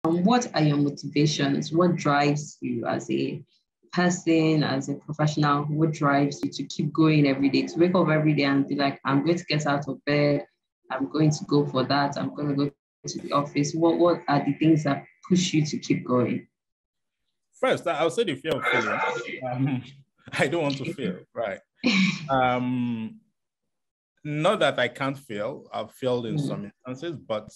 What are your motivations? What drives you as a person, as a professional? What drives you to keep going every day, to wake up every day and be like, I'm going to get out of bed, I'm going to go for that, I'm going to go to the office? What are the things that push you to keep going? First, I'll say the fear of failure. I don't want to fail, right? Not that I can't fail. I've failed in some instances, but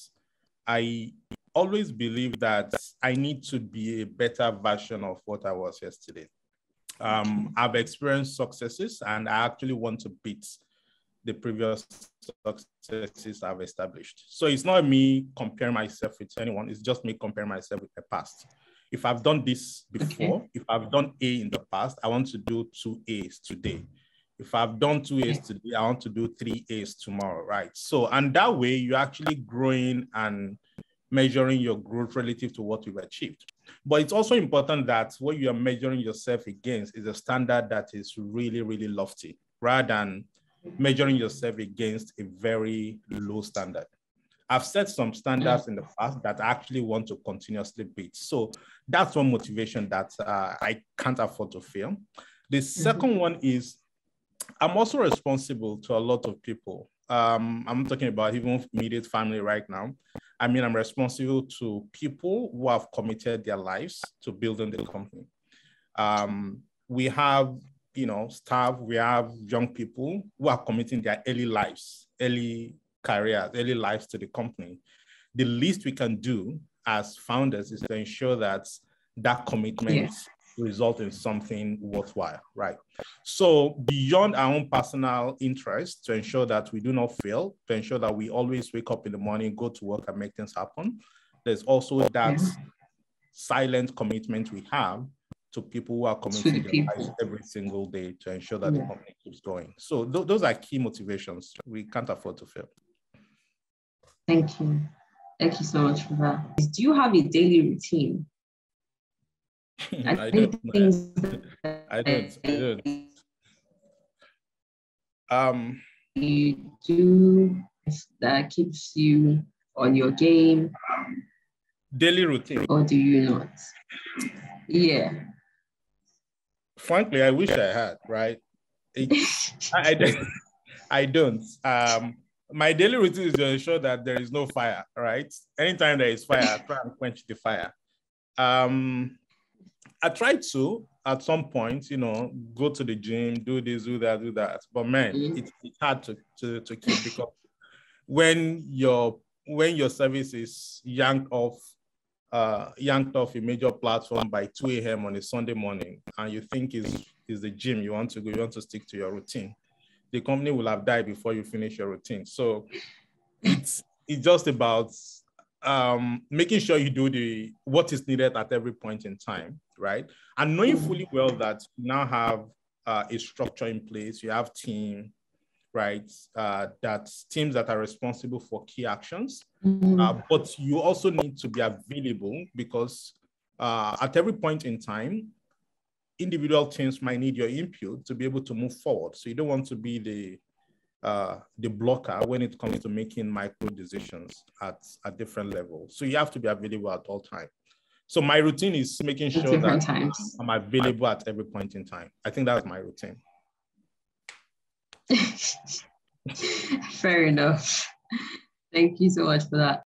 I always believe that I need to be a better version of what I was yesterday. I've experienced successes, and I actually want to beat the previous successes I've established. So it's not me comparing myself with anyone. It's just me comparing myself with the past. If I've done this before, if I've done A in the past, I want to do 2 A's today. If I've done 2 A's today, I want to do 3 A's tomorrow, right? So, and that way you're actually growing and measuring your growth relative to what you've achieved. But it's also important that what you are measuring yourself against is a standard that is really, really lofty, rather than measuring yourself against a very low standard. I've set some standards in the past that I actually want to continuously beat. So that's one motivation that I can't afford to fail. The second one is I'm also responsible to a lot of people. I'm talking about even immediate family right now. I mean, I'm responsible to people who have committed their lives to building the company. We have, staff, we have young people who are committing their early lives, early careers, early lives to the company. The least we can do as founders is to ensure that that commitment result in something worthwhile, right? So beyond our own personal interest, to ensure that we do not fail, to ensure that we always wake up in the morning, go to work and make things happen, there's also that silent commitment we have to people who are committing their lives every single day to ensure that the company keeps going. So those are key motivations. We can't afford to fail. Thank you. Thank you so much for that. Do you have a daily routine? I don't. You do that keeps you on your game? Daily routine. Or do you not? Yeah. Frankly, I wish I had, right? I don't. My daily routine is to ensure that there is no fire, right? Anytime there is fire, I try and quench the fire. I tried to, at some point, go to the gym, do this, do that. But man, it's hard to keep, because when your service is yanked off a major platform by 2 a.m. on a Sunday morning, and you think is the gym you want to go, you want to stick to your routine, the company will have died before you finish your routine. So it's just about making sure you do what is needed at every point in time, right? And knowing fully well that you now have a structure in place, you have team, right? That's teams that are responsible for key actions, but you also need to be available, because at every point in time, individual teams might need your input to be able to move forward. So you don't want to be the blocker when it comes to making micro decisions at different levels. So you have to be available at all times. So my routine is making sure that I'm available at every point in time. I think that's my routine. Fair enough. Thank you so much for that.